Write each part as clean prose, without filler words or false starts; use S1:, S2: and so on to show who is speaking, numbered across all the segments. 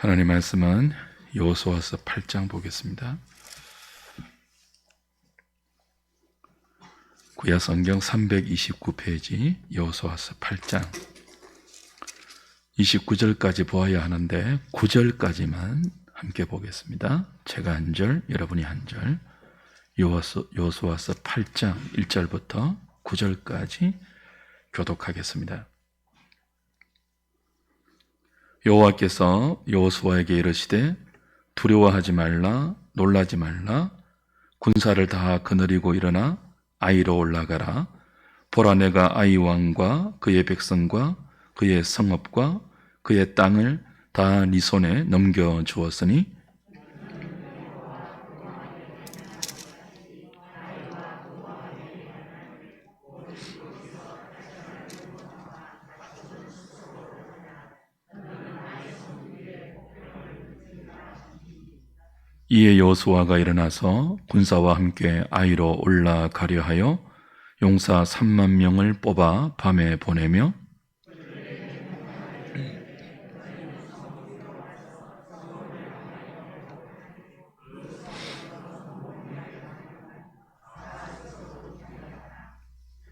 S1: 하나님 말씀은 여호수아서 8장 보겠습니다. 구약 성경 329페이지 여호수아서 8장 29절까지 보아야 하는데 9절까지만 함께 보겠습니다. 제가 한 절, 여러분이 한 절. 여호수아서 8장 1절부터 9절까지 교독하겠습니다. 여호와께서 여호수아에게 이르시되 두려워하지 말라, 놀라지 말라. 군사를 다 거느리고 일어나 아이로 올라가라. 보라, 내가 아이 왕과 그의 백성과 그의 성읍과 그의 땅을 다 네 손에 넘겨 주었으니 이에 여호수아가 일어나서 군사와 함께 아이로 올라가려 하여 용사 3만 명을 뽑아 밤에 보내며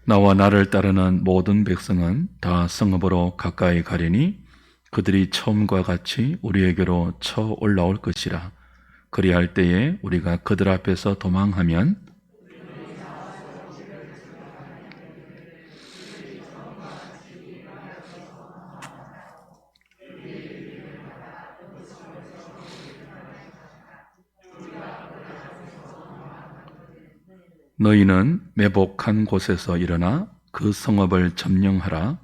S1: 나와 나를 따르는 모든 백성은 다 성읍으로 가까이 가리니 그들이 처음과 같이 우리에게로 쳐 올라올 것이라. 그리할 때에 우리가 그들 앞에서 도망하면 너희는 매복한 곳에서 일어나 그 성읍을 점령하라.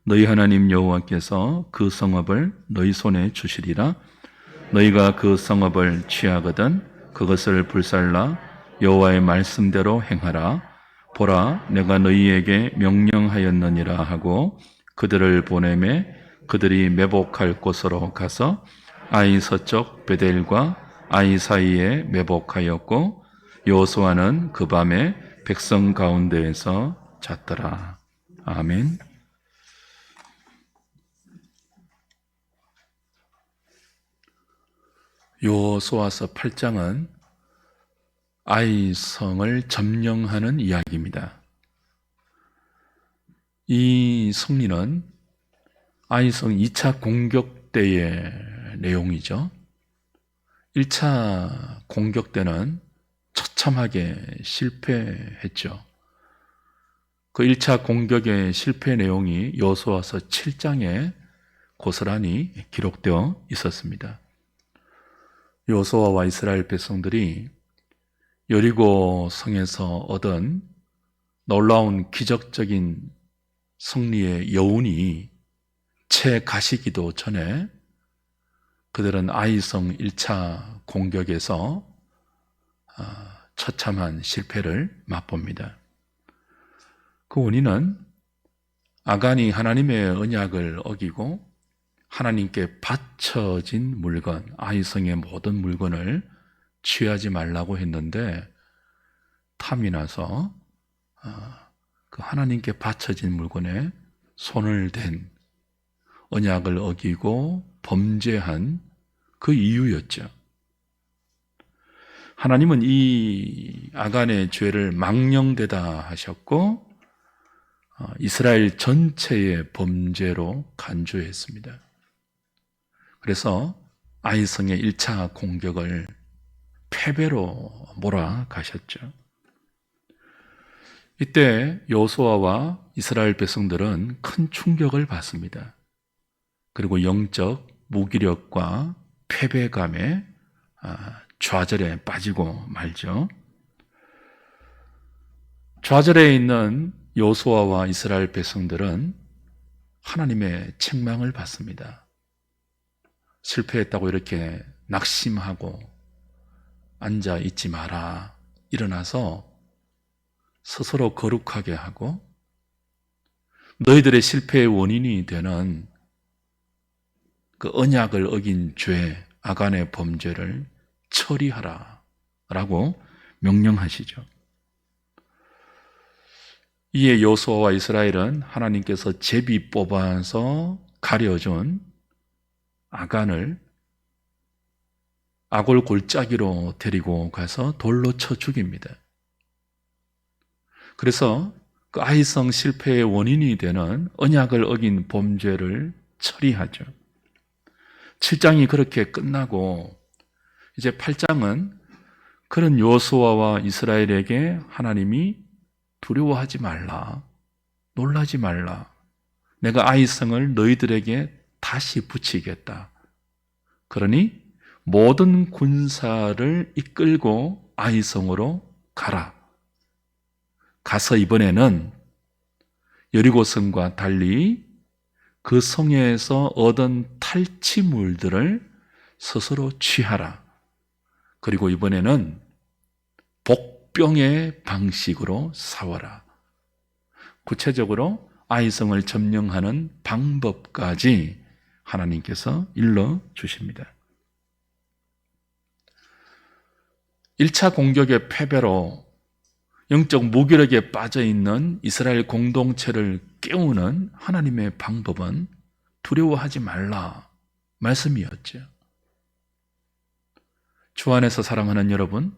S1: 너희 하나님 여호와께서 그 성읍을 너희 손에 주시리라. 너희가 그 성읍을 취하거든 그것을 불살라 여호와의 말씀대로 행하라. 보라, 내가 너희에게 명령하였느니라 하고 그들을 보내매 그들이 매복할 곳으로 가서 아이 서쪽 베델과 아이 사이에 매복하였고 여호수아는 그 밤에 백성 가운데에서 잤더라. 아멘. 여호수아서 8장은 아이성을 점령하는 이야기입니다. 이 승리는 아이성 2차 공격 때의 내용이죠. 1차 공격 때는 처참하게 실패했죠. 그 1차 공격의 실패 내용이 여호수아서 7장에 고스란히 기록되어 있었습니다. 여호수아와 이스라엘 백성들이 여리고 성에서 얻은 놀라운 기적적인 승리의 여운이 채 가시기도 전에 그들은 아이성 1차 공격에서 처참한 실패를 맛봅니다. 그 원인은 아간이 하나님의 언약을 어기고 하나님께 바쳐진 물건, 아이성의 모든 물건을 취하지 말라고 했는데 탐이 나서 그 하나님께 바쳐진 물건에 손을 댄, 언약을 어기고 범죄한 그 이유였죠. 하나님은 이 아간의 죄를 망령되다 하셨고 이스라엘 전체의 범죄로 간주했습니다. 그래서 아이성의 1차 공격을 패배로 몰아가셨죠. 이때 여호수아와 이스라엘 백성들은 큰 충격을 받습니다. 그리고 영적 무기력과 패배감에 좌절에 빠지고 말죠. 좌절에 있는 여호수아와 이스라엘 백성들은 하나님의 책망을 받습니다. 실패했다고 이렇게 낙심하고 앉아 있지 마라. 일어나서 스스로 거룩하게 하고 너희들의 실패의 원인이 되는 그 언약을 어긴 죄, 아간의 범죄를 처리하라 라고 명령하시죠. 이에 여호수아와 이스라엘은 하나님께서 제비 뽑아서 가려준 아간을 아골 골짜기로 데리고 가서 돌로 쳐 죽입니다. 그래서 그 아이성 실패의 원인이 되는 언약을 어긴 범죄를 처리하죠. 7장이 그렇게 끝나고 이제 8장은 그런 여호수아와 이스라엘에게 하나님이 두려워하지 말라, 놀라지 말라, 내가 아이성을 너희들에게 다시 붙이겠다. 그러니 모든 군사를 이끌고 아이성으로 가라. 가서 이번에는 여리고성과 달리 그 성에서 얻은 탈취물들을 스스로 취하라. 그리고 이번에는 복병의 방식으로 싸워라. 구체적으로 아이성을 점령하는 방법까지 하나님께서 일러주십니다. 1차 공격의 패배로 영적 무기력에 빠져있는 이스라엘 공동체를 깨우는 하나님의 방법은 두려워하지 말라 말씀이었죠. 주 안에서 사랑하는 여러분,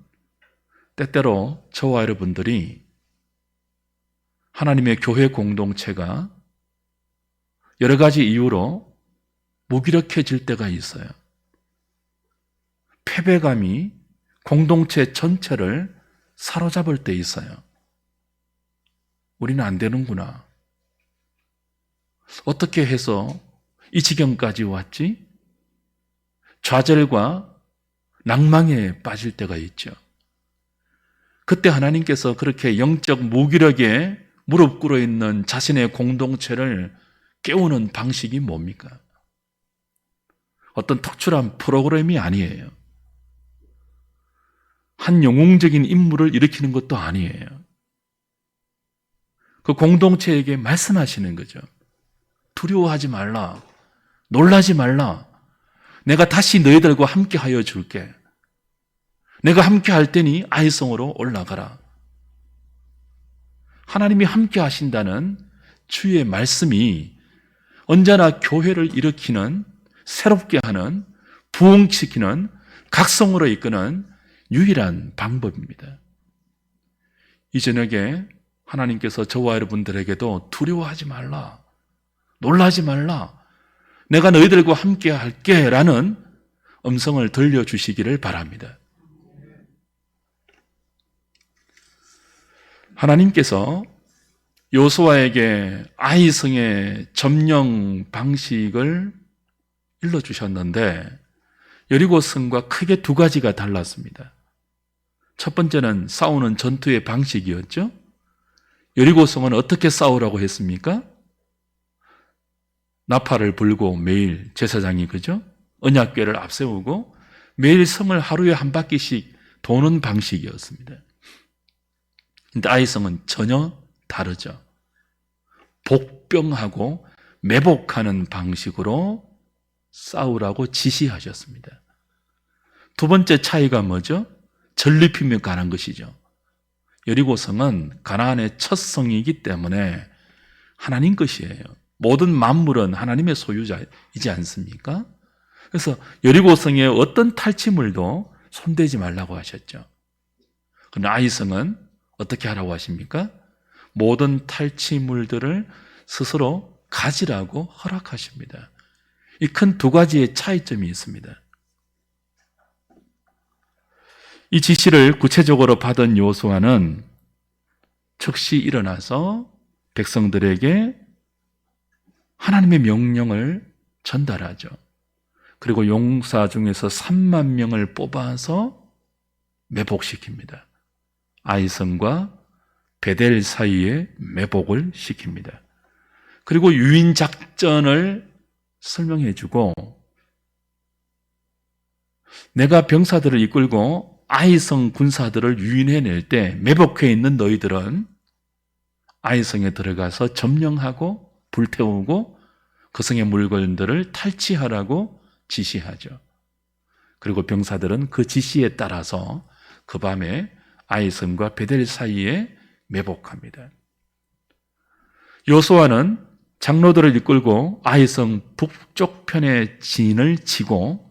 S1: 때때로 저와 여러분들이 하나님의 교회 공동체가 여러 가지 이유로 무기력해질 때가 있어요. 패배감이 공동체 전체를 사로잡을 때 있어요. 우리는 안 되는구나. 어떻게 해서 이 지경까지 왔지? 좌절과 낭망에 빠질 때가 있죠. 그때 하나님께서 그렇게 영적 무기력에 무릎 꿇어 있는 자신의 공동체를 깨우는 방식이 뭡니까? 어떤 특출한 프로그램이 아니에요. 한 영웅적인 인물을 일으키는 것도 아니에요. 그 공동체에게 말씀하시는 거죠. 두려워하지 말라. 놀라지 말라. 내가 다시 너희들과 함께 하여 줄게. 내가 함께 할 테니 아이성으로 올라가라. 하나님이 함께 하신다는 주의 말씀이 언제나 교회를 일으키는, 새롭게 하는, 부흥시키는, 각성으로 이끄는 유일한 방법입니다. 이 저녁에 하나님께서 저와 여러분들에게도 두려워하지 말라, 놀라지 말라, 내가 너희들과 함께 할게 라는 음성을 들려주시기를 바랍니다. 하나님께서 여호수아에게 아이성의 점령 방식을 일러주셨는데 여리고성과 크게 두 가지가 달랐습니다. 첫 번째는 싸우는 전투의 방식이었죠. 여리고성은 어떻게 싸우라고 했습니까? 나팔을 불고 매일 제사장이 그죠? 언약궤를 앞세우고 매일 성을 하루에 한 바퀴씩 도는 방식이었습니다. 근데 아이성은 전혀 다르죠. 복병하고 매복하는 방식으로 싸우라고 지시하셨습니다. 두 번째 차이가 뭐죠? 전리품에 관한 것이죠. 여리고성은 가나안의 첫 성이기 때문에 하나님 것이에요. 모든 만물은 하나님의 소유자이지 않습니까? 그래서 여리고성의 어떤 탈취물도 손대지 말라고 하셨죠. 그러나 아이성은 어떻게 하라고 하십니까? 모든 탈취물들을 스스로 가지라고 허락하십니다. 이 큰 두 가지의 차이점이 있습니다. 이 지시를 구체적으로 받은 여호수아는 즉시 일어나서 백성들에게 하나님의 명령을 전달하죠. 그리고 용사 중에서 3만 명을 뽑아서 매복시킵니다. 아이성과 베델 사이에 매복을 시킵니다. 그리고 유인 작전을 설명해주고 내가 병사들을 이끌고 아이성 군사들을 유인해낼 때 매복해 있는 너희들은 아이성에 들어가서 점령하고 불태우고 그 성의 물건들을 탈취하라고 지시하죠. 그리고 병사들은 그 지시에 따라서 그 밤에 아이성과 베델 사이에 매복합니다. 여호수아는 장로들을 이끌고 아이성 북쪽 편의 진을 치고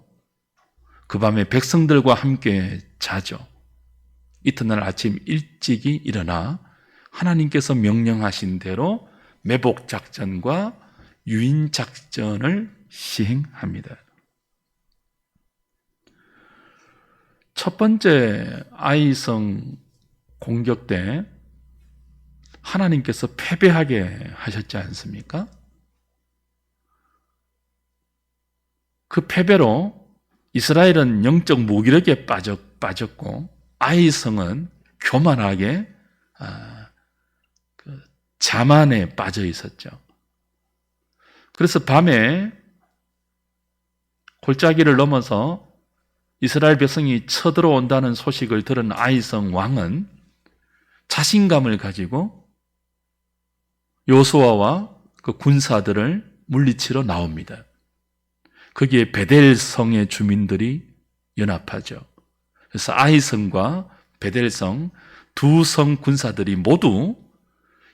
S1: 그 밤에 백성들과 함께 자죠. 이튿날 아침 일찍이 일어나 하나님께서 명령하신 대로 매복 작전과 유인 작전을 시행합니다. 첫 번째 아이성 공격 때 하나님께서 패배하게 하셨지 않습니까? 그 패배로 이스라엘은 영적 무기력에 빠졌고 아이성은 교만하게 자만에 빠져 있었죠. 그래서 밤에 골짜기를 넘어서 이스라엘 백성이 쳐들어온다는 소식을 들은 아이성 왕은 자신감을 가지고 요수아와 그 군사들을 물리치러 나옵니다. 거기에 베델성의 주민들이 연합하죠. 그래서 아이성과 베델성 두 성 군사들이 모두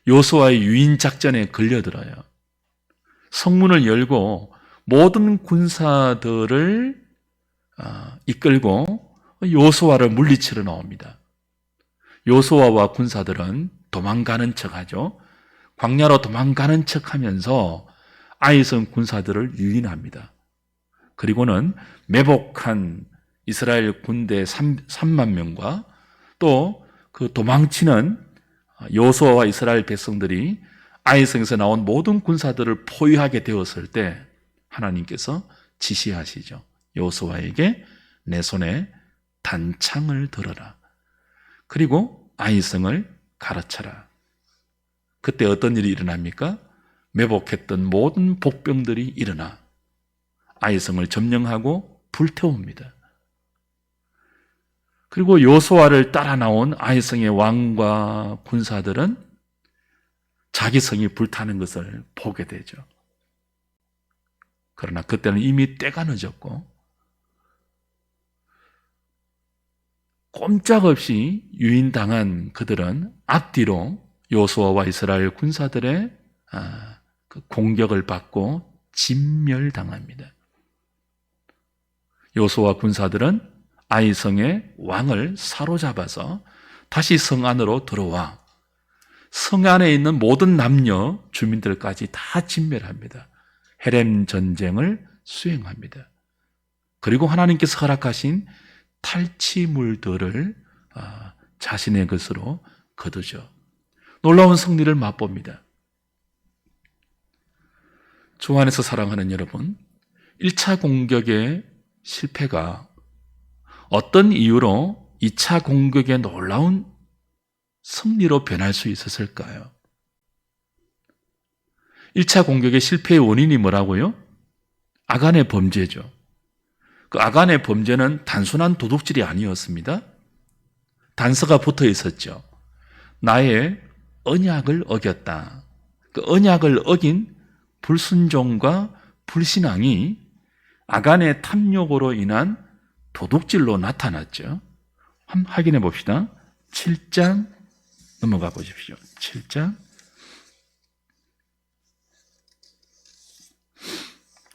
S1: 요수아의 유인 작전에 걸려들어요. 성문을 열고 모든 군사들을 이끌고 요수아를 물리치러 나옵니다. 요수아와 군사들은 도망가는 척하죠. 광야로 도망가는 척하면서 아이성 군사들을 유인합니다. 그리고는 매복한 이스라엘 군대 3만 명과 또 그 도망치는 요수아와 이스라엘 백성들이 아이성에서 나온 모든 군사들을 포위하게 되었을 때 하나님께서 지시하시죠. 요수아에게 내 손에 단창을 들어라. 그리고 아이성을 가르쳐라. 그때 어떤 일이 일어납니까? 매복했던 모든 복병들이 일어나 아이성을 점령하고 불태웁니다. 그리고 요수아를 따라 나온 아이성의 왕과 군사들은 자기 성이 불타는 것을 보게 되죠. 그러나 그때는 이미 때가 늦었고 꼼짝없이 유인당한 그들은 앞뒤로 요수아와 이스라엘 군사들의 그 공격을 받고 진멸당합니다. 요수아 군사들은 아이성의 왕을 사로잡아서 다시 성 안으로 들어와 성 안에 있는 모든 남녀 주민들까지 다 진멸합니다. 헤렘 전쟁을 수행합니다. 그리고 하나님께서 허락하신 탈취물들을 자신의 것으로 거두죠. 놀라운 승리를 맛봅니다. 주 안에서 사랑하는 여러분, 1차 공격의 실패가 어떤 이유로 2차 공격의 놀라운 승리로 변할 수 있었을까요? 1차 공격의 실패의 원인이 뭐라고요? 아간의 범죄죠. 그 아간의 범죄는 단순한 도둑질이 아니었습니다. 단서가 붙어 있었죠. 나의 언약을 어겼다. 그 언약을 어긴 불순종과 불신앙이 아간의 탐욕으로 인한 도둑질로 나타났죠. 한번 확인해 봅시다. 7장 넘어가 보십시오. 7장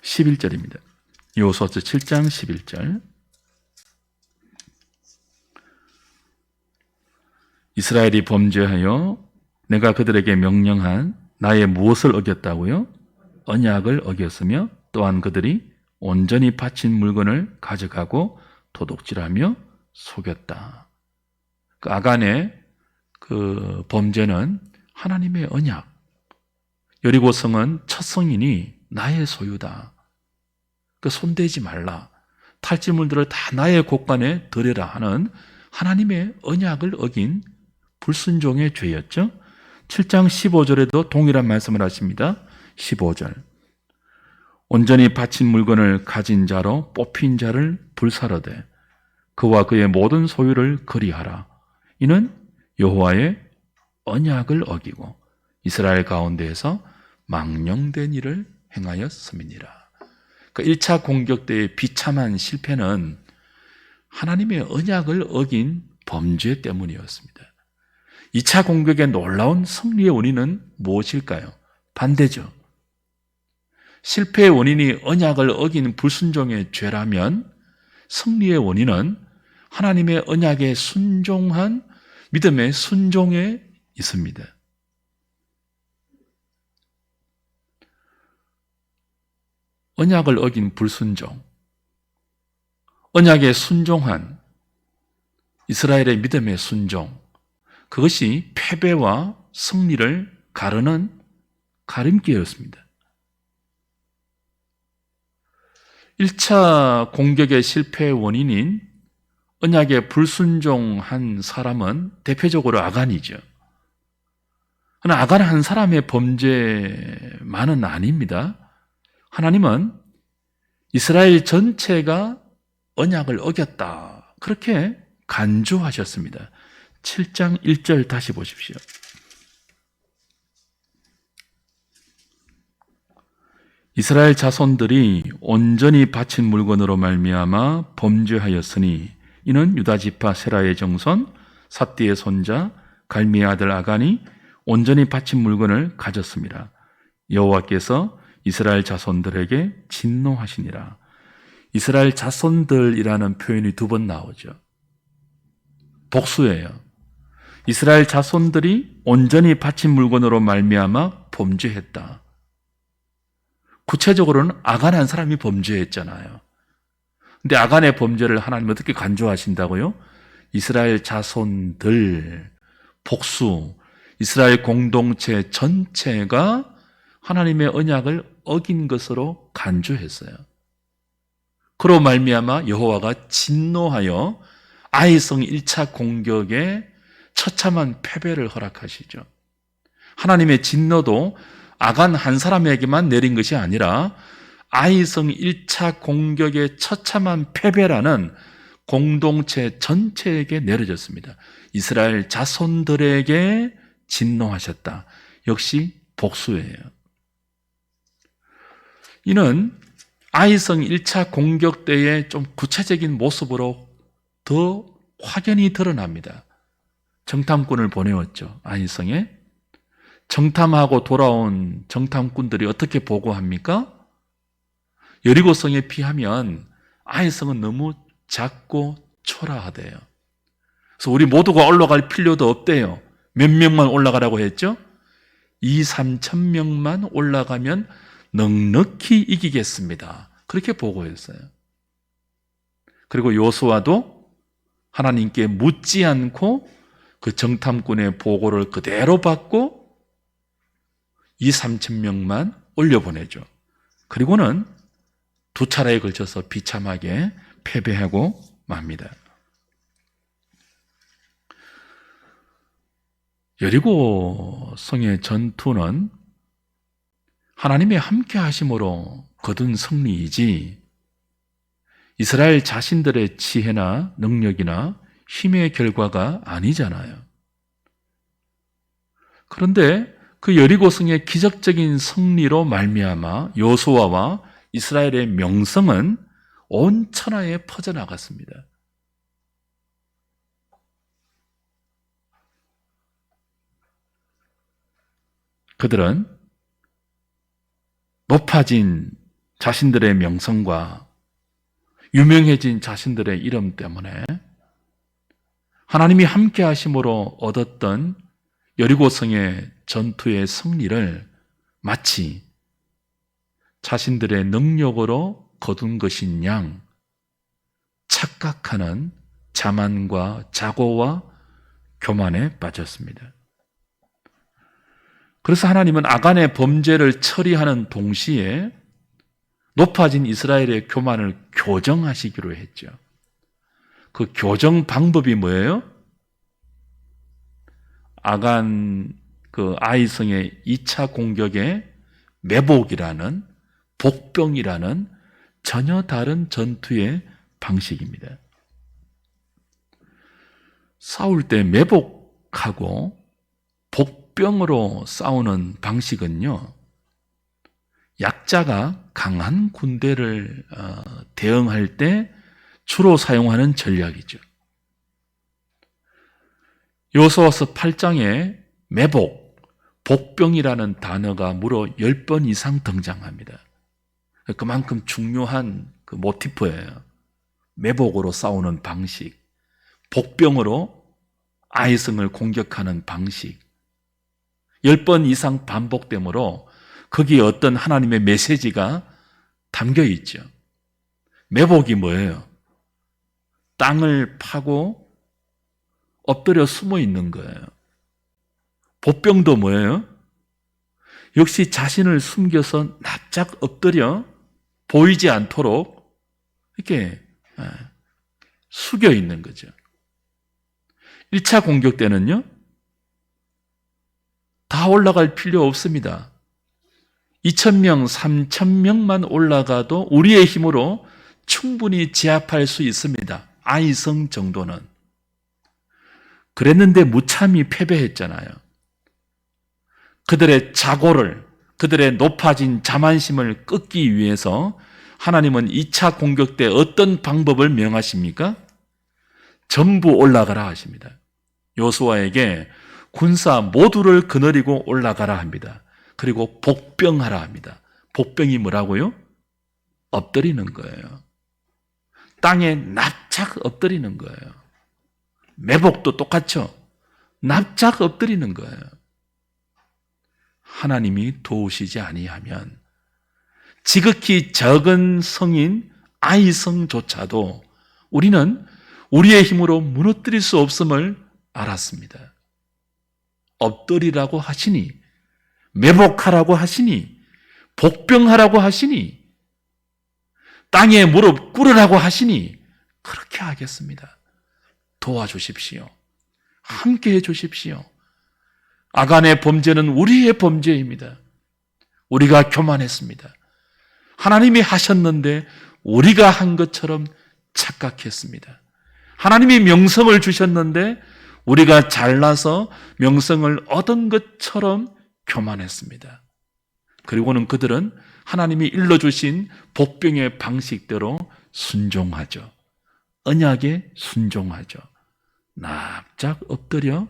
S1: 11절입니다. 요수아서 7장 11절. 이스라엘이 범죄하여 내가 그들에게 명령한 나의 무엇을 어겼다고요? 언약을 어겼으며 또한 그들이 온전히 바친 물건을 가져가고 도둑질하며 속였다. 그 아간의 그 범죄는 하나님의 언약. 여리고 성은 첫 성인이 나의 소유다. 그 손대지 말라. 탈취물들을 다 나의 곳간에 들여라 하는 하나님의 언약을 어긴 불순종의 죄였죠. 7장 15절에도 동일한 말씀을 하십니다. 15절. 온전히 바친 물건을 가진 자로 뽑힌 자를 불사르되 그와 그의 모든 소유를 그리하라. 이는 여호와의 언약을 어기고 이스라엘 가운데에서 망령된 일을 행하였음이니라. 그 1차 공격 때의 비참한 실패는 하나님의 언약을 어긴 범죄 때문이었습니다. 2차 공격의 놀라운 승리의 원인은 무엇일까요? 반대죠. 실패의 원인이 언약을 어긴 불순종의 죄라면 승리의 원인은 하나님의 언약에 순종한 믿음의 순종에 있습니다. 언약을 어긴 불순종, 언약에 순종한 이스라엘의 믿음의 순종, 그것이 패배와 승리를 가르는 가림기였습니다. 1차 공격의 실패의 원인인 언약에 불순종한 사람은 대표적으로 아간이죠. 그러나 아간 한 사람의 범죄만은 아닙니다. 하나님은 이스라엘 전체가 언약을 어겼다, 그렇게 간주하셨습니다. 7장 1절 다시 보십시오. 이스라엘 자손들이 온전히 바친 물건으로 말미암아 범죄하였으니 이는 유다 지파 세라의 정손 삿디의 손자 갈미의 아들 아간이 온전히 바친 물건을 가졌습니다. 여호와께서 이스라엘 자손들에게 진노하시니라. 이스라엘 자손들이라는 표현이 2번 나오죠. 복수예요. 이스라엘 자손들이 온전히 바친 물건으로 말미암아 범죄했다. 구체적으로는 아간 한 사람이 범죄했잖아요. 근데 아간의 범죄를 하나님 어떻게 간주하신다고요? 이스라엘 자손들, 복수, 이스라엘 공동체 전체가 하나님의 언약을 어긴 것으로 간주했어요. 그로 말미암아 여호와가 진노하여 아이성 1차 공격에 처참한 패배를 허락하시죠. 하나님의 진노도 아간 한 사람에게만 내린 것이 아니라 아이성 1차 공격의 처참한 패배라는 공동체 전체에게 내려졌습니다. 이스라엘 자손들에게 진노하셨다. 역시 복수예요. 이는 아이성 1차 공격 때의 좀 구체적인 모습으로 더 확연히 드러납니다. 정탐꾼을 보내었죠. 아이성에. 정탐하고 돌아온 정탐꾼들이 어떻게 보고합니까? 여리고성에 비하면 아이성은 너무 작고 초라하대요. 그래서 우리 모두가 올라갈 필요도 없대요. 몇 명만 올라가라고 했죠? 2-3천 명만 올라가면 넉넉히 이기겠습니다. 그렇게 보고했어요. 그리고 요수아도 하나님께 묻지 않고 그 정탐꾼의 보고를 그대로 받고 2-3천 명만 올려보내죠. 그리고는 2차례에 걸쳐서 비참하게 패배하고 맙니다. 여리고 성의 전투는 하나님의 함께 하심으로 거둔 승리이지 이스라엘 자신들의 지혜나 능력이나 힘의 결과가 아니잖아요. 그런데 그 여리고성의 기적적인 승리로 말미암아 여호수아와 이스라엘의 명성은 온 천하에 퍼져나갔습니다. 그들은 높아진 자신들의 명성과 유명해진 자신들의 이름 때문에 하나님이 함께 하심으로 얻었던 여리고성의 전투의 승리를 마치 자신들의 능력으로 거둔 것인 양 착각하는 자만과 자고와 교만에 빠졌습니다. 그래서 하나님은 아간의 범죄를 처리하는 동시에 높아진 이스라엘의 교만을 교정하시기로 했죠. 그 교정 방법이 뭐예요? 아간 그 아이성의 2차 공격의 매복이라는 복병이라는 전혀 다른 전투의 방식입니다. 싸울 때 매복하고 복병으로 싸우는 방식은요, 약자가 강한 군대를 대응할 때 주로 사용하는 전략이죠. 여호수아서 8장에 매복, 복병이라는 단어가 무려 10번 이상 등장합니다. 그만큼 중요한 그 모티프예요. 매복으로 싸우는 방식, 복병으로 아이성을 공격하는 방식, 10번 이상 반복되므로 거기에 어떤 하나님의 메시지가 담겨 있죠. 매복이 뭐예요? 땅을 파고 엎드려 숨어 있는 거예요. 복병도 뭐예요? 역시 자신을 숨겨서 납작 엎드려 보이지 않도록 이렇게 숙여 있는 거죠. 1차 공격 때는요, 다 올라갈 필요 없습니다. 2,000명, 3,000명만 올라가도 우리의 힘으로 충분히 제압할 수 있습니다. 아이성 정도는. 그랬는데 무참히 패배했잖아요. 그들의 자고를, 그들의 높아진 자만심을 꺾기 위해서 하나님은 2차 공격 때 어떤 방법을 명하십니까? 전부 올라가라 하십니다. 요수아에게 군사 모두를 거느리고 올라가라 합니다. 그리고 복병하라 합니다. 복병이 뭐라고요? 엎드리는 거예요. 땅에 납작 엎드리는 거예요. 매복도 똑같죠. 납작 엎드리는 거예요. 하나님이 도우시지 아니하면 지극히 적은 성인 아이성조차도 우리는 우리의 힘으로 무너뜨릴 수 없음을 알았습니다. 엎드리라고 하시니, 매복하라고 하시니, 복병하라고 하시니, 땅에 무릎 꿇으라고 하시니 그렇게 하겠습니다. 도와주십시오. 함께해 주십시오. 아간의 범죄는 우리의 범죄입니다. 우리가 교만했습니다. 하나님이 하셨는데 우리가 한 것처럼 착각했습니다. 하나님이 명성을 주셨는데 우리가 잘나서 명성을 얻은 것처럼 교만했습니다. 그리고는 그들은 하나님이 일러주신 복병의 방식대로 순종하죠. 언약에 순종하죠. 납작 엎드려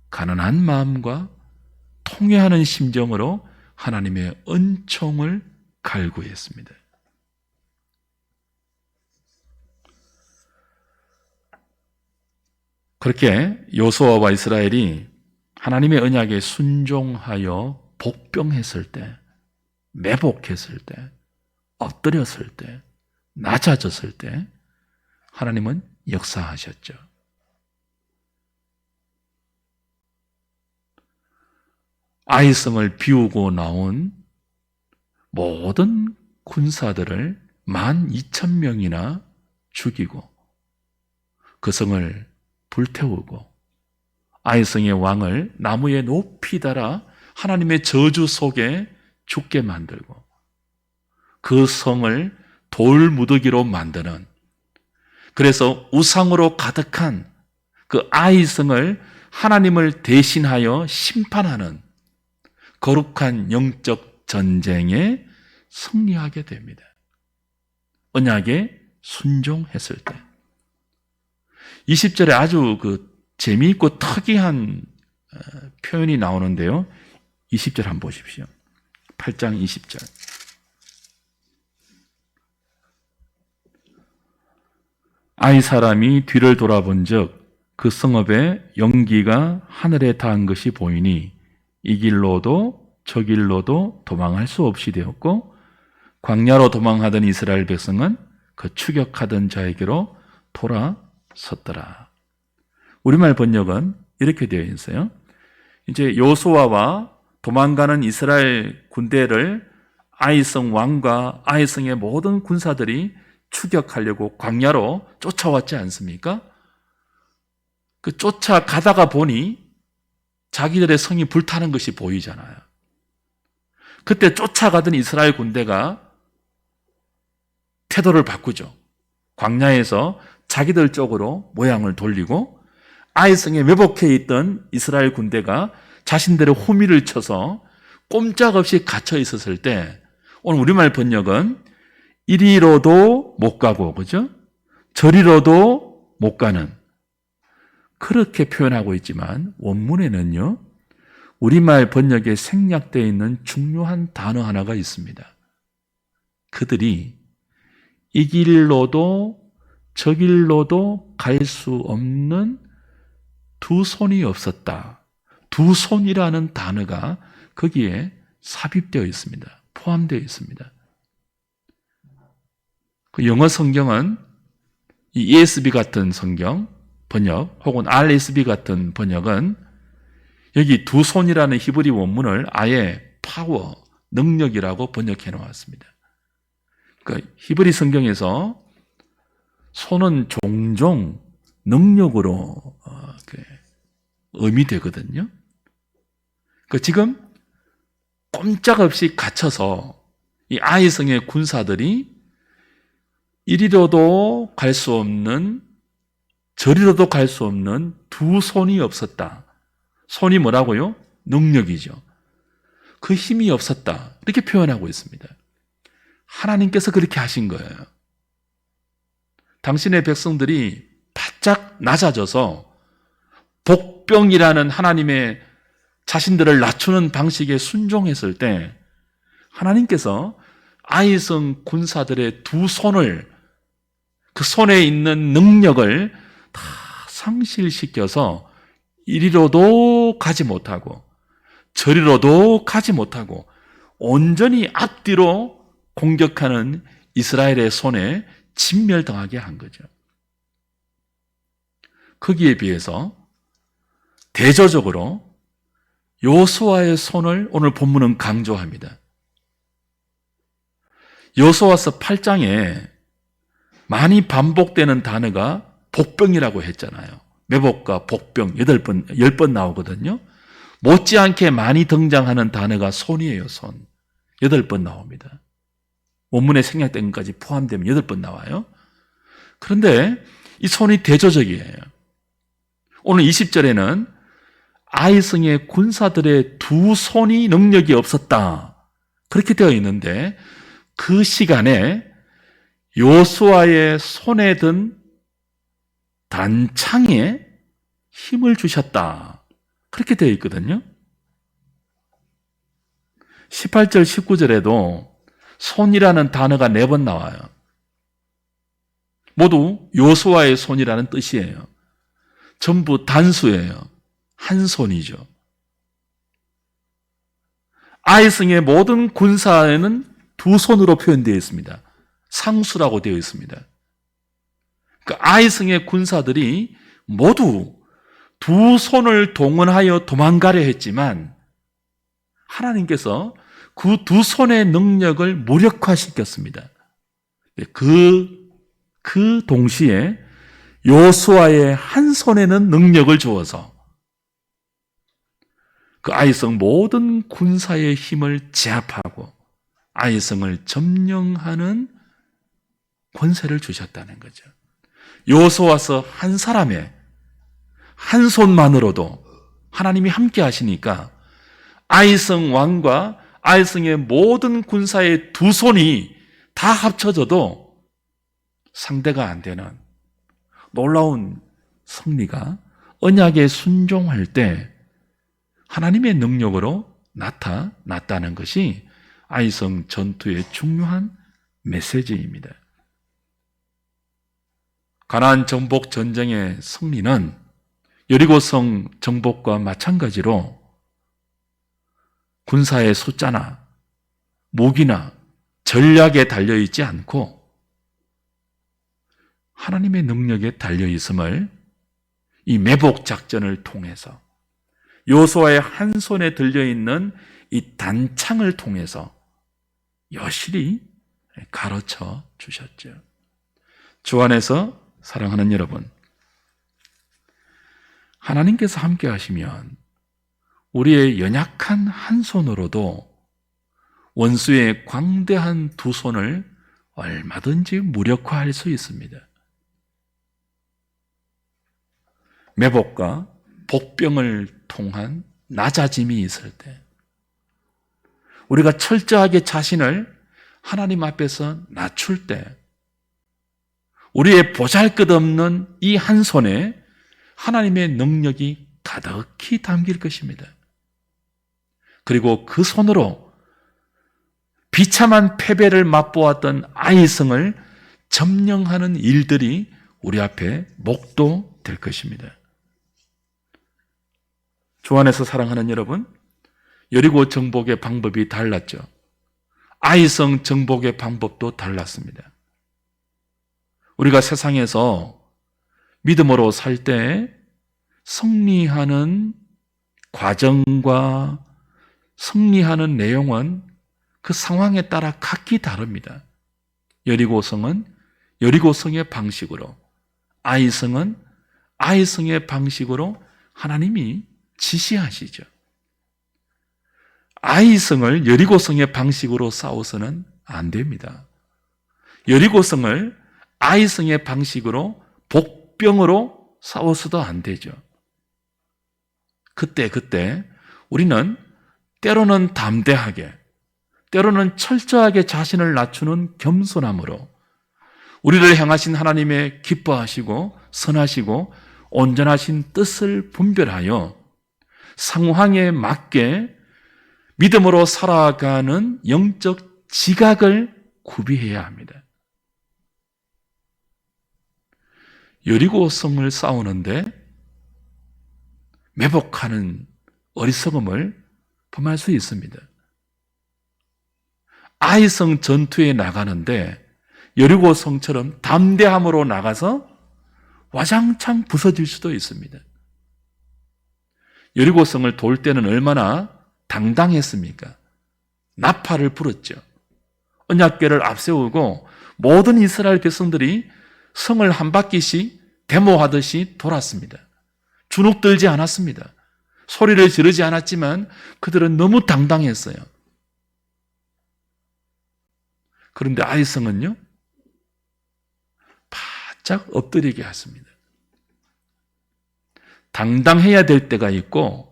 S1: 가난한 마음과 통회하는 심정으로 하나님의 은총을 갈구했습니다. 그렇게 여호수아와 이스라엘이 하나님의 언약에 순종하여 복병했을 때, 매복했을 때, 엎드렸을 때, 낮아졌을 때 하나님은 역사하셨죠. 아이성을 비우고 나온 모든 군사들을 12,000명이나 죽이고 그 성을 불태우고 아이성의 왕을 나무에 높이 달아 하나님의 저주 속에 죽게 만들고 그 성을 돌무더기로 만드는, 그래서 우상으로 가득한 그 아이성을 하나님을 대신하여 심판하는 거룩한 영적 전쟁에 승리하게 됩니다. 언약에 순종했을 때. 20절에 아주 재미있고 특이한 표현이 나오는데요. 20절 한번 보십시오. 8장 20절. 아이 사람이 뒤를 돌아본 적 그 성읍의 연기가 하늘에 닿은 것이 보이니 이 길로도 저 길로도 도망할 수 없이 되었고 광야로 도망하던 이스라엘 백성은 그 추격하던 자에게로 돌아섰더라. 우리말 번역은 이렇게 되어 있어요. 이제 여호수아와 도망가는 이스라엘 군대를 아이성 왕과 아이성의 모든 군사들이 추격하려고 광야로 쫓아왔지 않습니까? 그 쫓아가다가 보니 자기들의 성이 불타는 것이 보이잖아요. 그때 쫓아가던 이스라엘 군대가 태도를 바꾸죠. 광야에서 자기들 쪽으로 모양을 돌리고 아이성에 매복해 있던 이스라엘 군대가 자신들의 호미를 쳐서 꼼짝없이 갇혀 있었을 때 오늘 우리말 번역은 이리로도 못 가고, 그죠? 저리로도 못 가는, 그렇게 표현하고 있지만 원문에는요, 우리말 번역에 생략되어 있는 중요한 단어 하나가 있습니다. 그들이 이 길로도 저 길로도 갈 수 없는 두 손이 없었다. 두 손이라는 단어가 거기에 삽입되어 있습니다. 포함되어 있습니다. 그 영어 성경은 이 ESV 같은 성경 번역 혹은 RSV 같은 번역은 여기 두 손이라는 히브리 원문을 아예 파워, 능력이라고 번역해 놓았습니다. 그러니까 히브리 성경에서 손은 종종 능력으로 의미되거든요. 지금 꼼짝없이 갇혀서 이 아이성의 군사들이 이리로도 갈 수 없는 저리로도 갈 수 없는 두 손이 없었다. 손이 뭐라고요? 능력이죠. 그 힘이 없었다. 이렇게 표현하고 있습니다. 하나님께서 그렇게 하신 거예요. 당신의 백성들이 바짝 낮아져서 복병이라는 하나님의 자신들을 낮추는 방식에 순종했을 때 하나님께서 아이성 군사들의 두 손을, 그 손에 있는 능력을 다 상실시켜서 이리로도 가지 못하고 저리로도 가지 못하고 온전히 앞뒤로 공격하는 이스라엘의 손에 진멸당하게 한 거죠. 거기에 비해서 대조적으로 여호수아의 손을 오늘 본문은 강조합니다. 여호수아서 8장에 많이 반복되는 단어가 복병이라고 했잖아요. 매복과 복병 10번 나오거든요. 못지않게 많이 등장하는 단어가 손이에요. 손 8번 나옵니다. 원문에 생략된 것까지 포함되면 8번 나와요. 그런데 이 손이 대조적이에요. 오늘 20절에는 아이성의 군사들의 두 손이 능력이 없었다. 그렇게 되어 있는데 그 시간에 여호수아의 손에 든 단창에 힘을 주셨다. 그렇게 되어 있거든요. 18절, 19절에도 손이라는 단어가 4번 나와요. 모두 여호수아의 손이라는 뜻이에요. 전부 단수예요. 한 손이죠. 아이성의 모든 군사에는 두 손으로 표현되어 있습니다. 상수라고 되어 있습니다. 그러니까 아이성의 군사들이 모두 두 손을 동원하여 도망가려 했지만 하나님께서 그 두 손의 능력을 무력화시켰습니다. 그 동시에 여호수아의 한 손에는 능력을 주어서 그 아이성 모든 군사의 힘을 제압하고 아이성을 점령하는 권세를 주셨다는 거죠. 여호수아서 한 사람의 한 손만으로도 하나님이 함께 하시니까 아이성 왕과 아이성의 모든 군사의 두 손이 다 합쳐져도 상대가 안 되는 놀라운 승리가 언약에 순종할 때 하나님의 능력으로 나타났다는 것이 아이성 전투의 중요한 메시지입니다. 가나안 정복 전쟁의 승리는 여리고성 정복과 마찬가지로 군사의 숫자나 무기나 전략에 달려있지 않고 하나님의 능력에 달려있음을 이 매복 작전을 통해서 여호수아의 한 손에 들려있는 이 단창을 통해서 여실히 가르쳐 주셨죠. 주 안에서 사랑하는 여러분, 하나님께서 함께 하시면 우리의 연약한 한 손으로도 원수의 광대한 두 손을 얼마든지 무력화할 수 있습니다. 매복과 복병을 통한 낮아짐이 있을 때 우리가 철저하게 자신을 하나님 앞에서 낮출 때 우리의 보잘것없는 이 한 손에 하나님의 능력이 가득히 담길 것입니다. 그리고 그 손으로 비참한 패배를 맛보았던 아이성을 점령하는 일들이 우리 앞에 목도될 것입니다. 주 안에서 사랑하는 여러분, 여리고 정복의 방법이 달랐죠. 아이성 정복의 방법도 달랐습니다. 우리가 세상에서 믿음으로 살 때 승리하는 과정과 승리하는 내용은 그 상황에 따라 각기 다릅니다. 여리고성은 여리고성의 방식으로, 아이성은 아이성의 방식으로 하나님이 지시하시죠. 아이성을 여리고성의 방식으로 싸워서는 안 됩니다. 여리고성을 아이성의 방식으로 복병으로 싸워서도 안 되죠. 그때 우리는 때로는 담대하게, 때로는 철저하게 자신을 낮추는 겸손함으로 우리를 향하신 하나님의 기뻐하시고 선하시고 온전하신 뜻을 분별하여 상황에 맞게 믿음으로 살아가는 영적 지각을 구비해야 합니다. 여리고성을 싸우는데 매복하는 어리석음을 범할 수 있습니다. 아이성 전투에 나가는데 여리고성처럼 담대함으로 나가서 와장창 부서질 수도 있습니다. 여리고성을 돌 때는 얼마나 당당했습니까? 나팔을 불었죠. 언약궤를 앞세우고 모든 이스라엘 백성들이 성을 한 바퀴씩 데모하듯이 돌았습니다. 주눅들지 않았습니다. 소리를 지르지 않았지만 그들은 너무 당당했어요. 그런데 아이성은요, 바짝 엎드리게 했습니다. 당당해야 될 때가 있고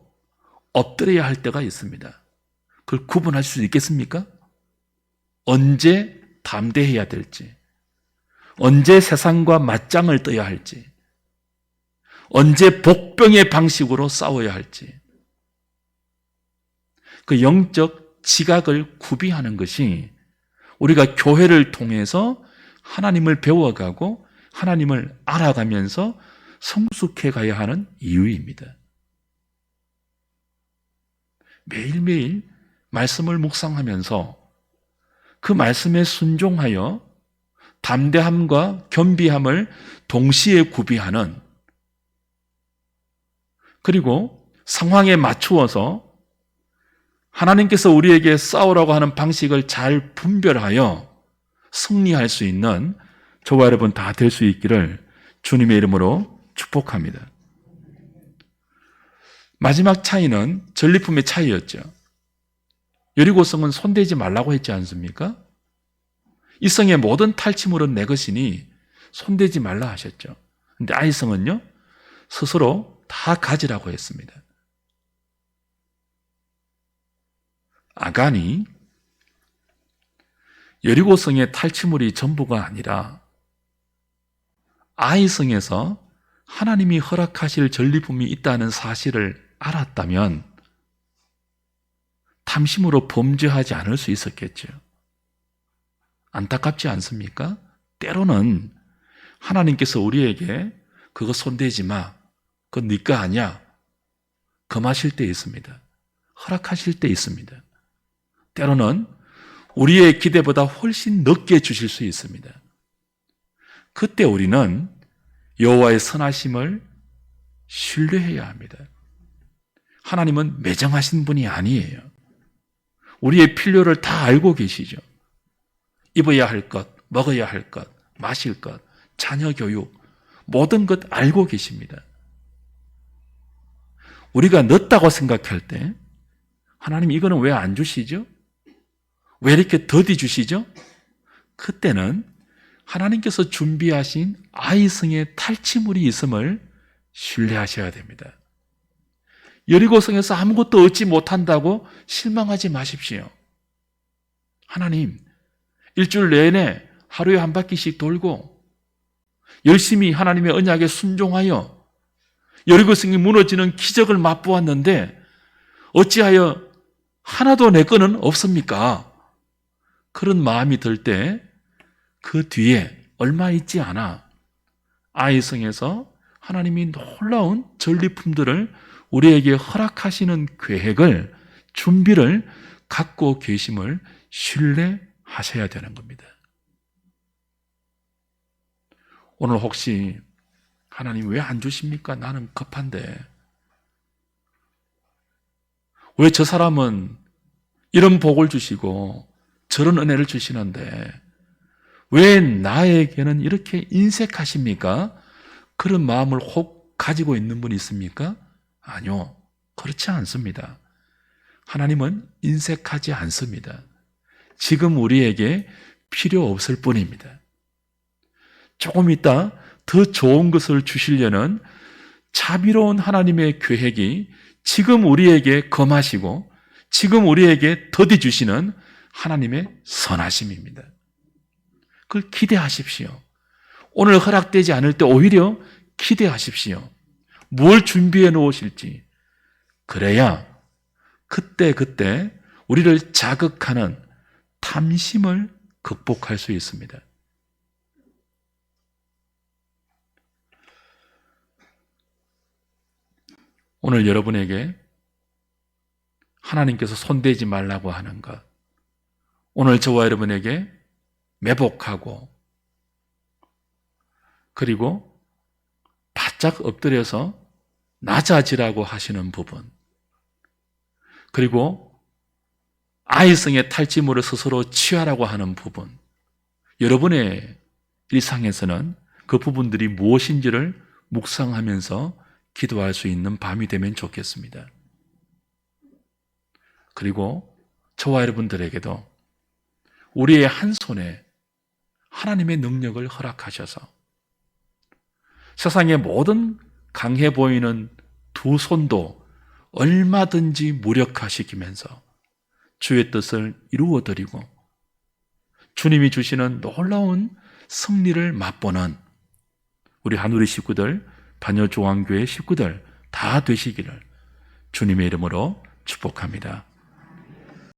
S1: 엎드려야 할 때가 있습니다. 그걸 구분할 수 있겠습니까? 언제 담대해야 될지, 언제 세상과 맞짱을 떠야 할지, 언제 복병의 방식으로 싸워야 할지, 그 영적 지각을 구비하는 것이 우리가 교회를 통해서 하나님을 배워가고 하나님을 알아가면서 성숙해 가야 하는 이유입니다. 매일매일 말씀을 묵상하면서 그 말씀에 순종하여 담대함과 겸비함을 동시에 구비하는, 그리고 상황에 맞추어서 하나님께서 우리에게 싸우라고 하는 방식을 잘 분별하여 승리할 수 있는 저와 여러분 다 될 수 있기를 주님의 이름으로 축복합니다. 마지막 차이는 전리품의 차이였죠. 여리고성은 손대지 말라고 했지 않습니까? 이 성의 모든 탈취물은 내 것이니 손대지 말라 하셨죠. 그런데 아이성은요, 스스로 다 가지라고 했습니다. 아간이 여리고성의 탈취물이 전부가 아니라 아이성에서 하나님이 허락하실 전리품이 있다는 사실을 알았다면 탐심으로 범죄하지 않을 수 있었겠죠. 안타깝지 않습니까? 때로는 하나님께서 우리에게 그거 손대지 마, 그건 네 거 아니야, 금하실 때 있습니다. 허락하실 때 있습니다. 때로는 우리의 기대보다 훨씬 늦게 주실 수 있습니다. 그때 우리는 여호와의 선하심을 신뢰해야 합니다. 하나님은 매정하신 분이 아니에요. 우리의 필요를 다 알고 계시죠. 입어야 할 것, 먹어야 할 것, 마실 것, 자녀 교육, 모든 것 알고 계십니다. 우리가 늦다고 생각할 때 하나님 이거는 왜 안 주시죠? 왜 이렇게 더디 주시죠? 그때는 하나님께서 준비하신 아이성의 탈취물이 있음을 신뢰하셔야 됩니다. 여리고성에서 아무것도 얻지 못한다고 실망하지 마십시오. 하나님, 일주일 내내 하루에 한 바퀴씩 돌고 열심히 하나님의 언약에 순종하여 여리고성이 무너지는 기적을 맛보았는데 어찌하여 하나도 내 거는 없습니까? 그런 마음이 들 때 그 뒤에 얼마 있지 않아 아이성에서 하나님이 놀라운 전리품들을 우리에게 허락하시는 계획을, 준비를 갖고 계심을 신뢰하셔야 되는 겁니다. 오늘 혹시 하나님 왜 안 주십니까? 나는 급한데. 왜 저 사람은 이런 복을 주시고 저런 은혜를 주시는데 왜 나에게는 이렇게 인색하십니까? 그런 마음을 혹 가지고 있는 분이 있습니까? 아니요. 그렇지 않습니다. 하나님은 인색하지 않습니다. 지금 우리에게 필요 없을 뿐입니다. 조금 있다 더 좋은 것을 주시려는 자비로운 하나님의 계획이 지금 우리에게 검하시고 지금 우리에게 더디 주시는 하나님의 선하심입니다. 그걸 기대하십시오. 오늘 허락되지 않을 때 오히려 기대하십시오. 뭘 준비해 놓으실지. 그래야 그때 우리를 자극하는 탐심을 극복할 수 있습니다. 오늘 여러분에게 하나님께서 손대지 말라고 하는 것, 오늘 저와 여러분에게 매복하고 그리고 바짝 엎드려서 낮아지라고 하시는 부분, 그리고 아이성의 탈취물을 스스로 취하라고 하는 부분, 여러분의 일상에서는 그 부분들이 무엇인지를 묵상하면서 기도할 수 있는 밤이 되면 좋겠습니다. 그리고 저와 여러분들에게도 우리의 한 손에 하나님의 능력을 허락하셔서 세상의 모든 강해 보이는 두 손도 얼마든지 무력화시키면서 주의 뜻을 이루어드리고 주님이 주시는 놀라운 승리를 맛보는 우리 한우리 식구들, 반여조항교회 식구들 다 되시기를 주님의 이름으로 축복합니다.